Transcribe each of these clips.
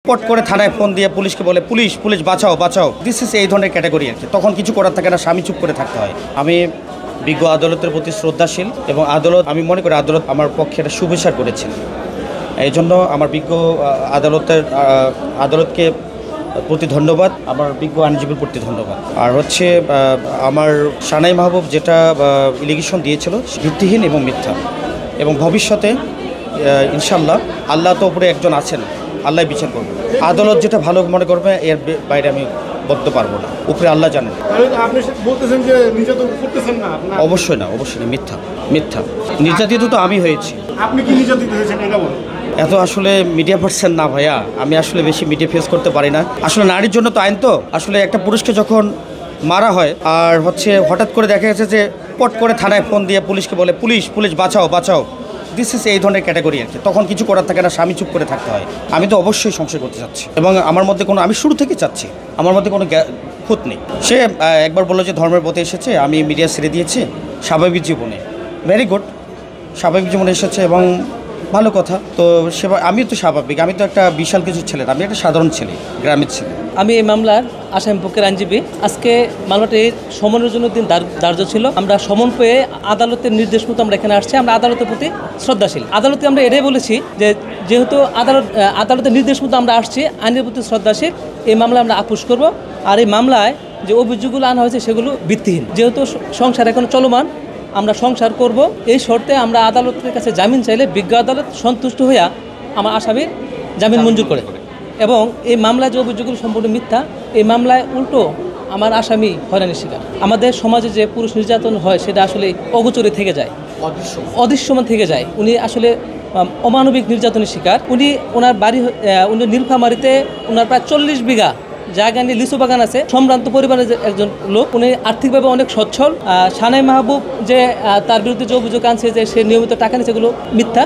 পট করে থানায় ফোন দিয়ে পুলিশকে বলে পুলিশ পুলিশ বাঁচাও বাঁচাও, দিস ইজ এই ধরনের ক্যাটাগরি আর কি। তখন কিছু করার থাকে না, স্বামী চুপ করে থাকতে হয়। আমি বিজ্ঞ আদালতের প্রতি শ্রদ্ধাশীল এবং আদালত, আমি মনে করি আদালত আমার পক্ষে একটা সুবিচার করেছেন। এই জন্য আমার বিজ্ঞ আদালতকে প্রতি ধন্যবাদ, আমার বিজ্ঞ আইনজীবীর প্রতি ধন্যবাদ। আর হচ্ছে আমার সানাই মাহবুব যেটা এলিগেশন দিয়েছিল ভিত্তিহীন এবং মিথ্যা, এবং ভবিষ্যতে ইনশাল্লাহ আল্লাহ তো উপরে একজন আছেন, আল্লাহ বিচার করবে। আদালত যেটা ভালো মনে করবে এর বাইরে আমি বলতে পারবো না, উপরে আল্লাহ জানেন। আপনি বলতেছেন যে নির্যাতন করতেছেন না? অবশ্যই না, অবশ্যই না, মিথ্যা মিথ্যা। নির্যাতিত তো আমি হয়েছি। আপনি কি নির্যাতিত হয়েছেন এটা বলুন? এত আসলে মিডিয়া পার্সন না ভাইয়া, আমি আসলে বেশি মিডিয়া ফেস করতে পারি না। আসলে নারীর জন্য তো আইন, তো আসলে একটা পুরুষকে যখন মারা হয় আর হচ্ছে হঠাৎ করে দেখা গেছে যে পট করে থানায় ফোন দিয়ে পুলিশকে বলে পুলিশ পুলিশ বাঁচাও বাঁচাও, দিস ইজ এই ধরনের ক্যাটাগরি আর কি। তখন কিছু করার থাকে না, স্বামী চুপ করে থাকতে হয়। আমি তো অবশ্যই সংশয় করতে চাচ্ছি এবং আমার মধ্যে কোনো, আমি শুরু থেকে চাচ্ছি, আমার মধ্যে কোনো খুঁত নেই। সে একবার বললো যে ধর্মের পথে এসেছে, আমি মিডিয়া ছেড়ে দিয়েছি, স্বাভাবিক জীবনে, ভেরি গুড, স্বাভাবিক জীবনে এসেছে এবং ভালো কথা। তো আমি তো স্বাভাবিক, আমি তো একটা বিশাল কিছু ছেলে, আমি একটা সাধারণ ছেলে, গ্রামের ছেলে। আমি এই মামলার আসামি পক্ষের আইনজীবী। আজকে মামলাটির সমনের জন্য দিন ধার্য ছিল। আমরা সমন পেয়ে আদালতের নির্দেশ মতো আমরা এখানে আসছি। আমরা আদালতের প্রতি শ্রদ্ধাশীল। আদালতকে আমরা এটাই বলেছি যে যেহেতু আদালতের নির্দেশ মতো আমরা আসছি, আইনের প্রতি শ্রদ্ধাশীল, এই মামলা আমরা আপোষ করব। আর এই মামলায় যে অভিযোগগুলো আনা হয়েছে সেগুলো ভিত্তিহীন। যেহেতু সংসার এখন চলমান, আমরা সংসার করব, এই শর্তে আমরা আদালতের কাছে জামিন চাইলে বিজ্ঞ আদালত সন্তুষ্ট হইয়া আমার আসামির জামিন মঞ্জুর করে। এবং এই মামলায় যে অভিযোগগুলো সম্পূর্ণ মিথ্যা। এই মামলায় উল্টো আমার আসামি হয়রানির শিকার। আমাদের সমাজে যে পুরুষ নির্যাতন হয় সেটা আসলে অগোচরে থেকে যায়, অদৃশ্যমান থেকে যায়। উনি আসলে অমানবিক নির্যাতনের শিকার। ওনার বাড়ি, উনি নীলফামারীতে ওনার প্রায় 40 বিঘা জায়গা নিয়ে লিচু বাগান আছে। সম্ভ্রান্ত পরিবারের একজন লোক, উনি আর্থিকভাবে অনেক সচ্ছল। সানাই মাহবুব যে তার বিরুদ্ধে যে অভিযোগ আনছে যে সে নিয়মিত টাকা নিচ্ছে, এগুলো মিথ্যা।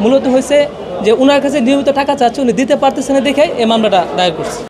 মূলত হয়েছে যে ওনার কাছে নিয়মিত টাকা চাচ্ছে, উনি দিতে পারতেছে না দেখে এই মামলাটা দায়ের করছে।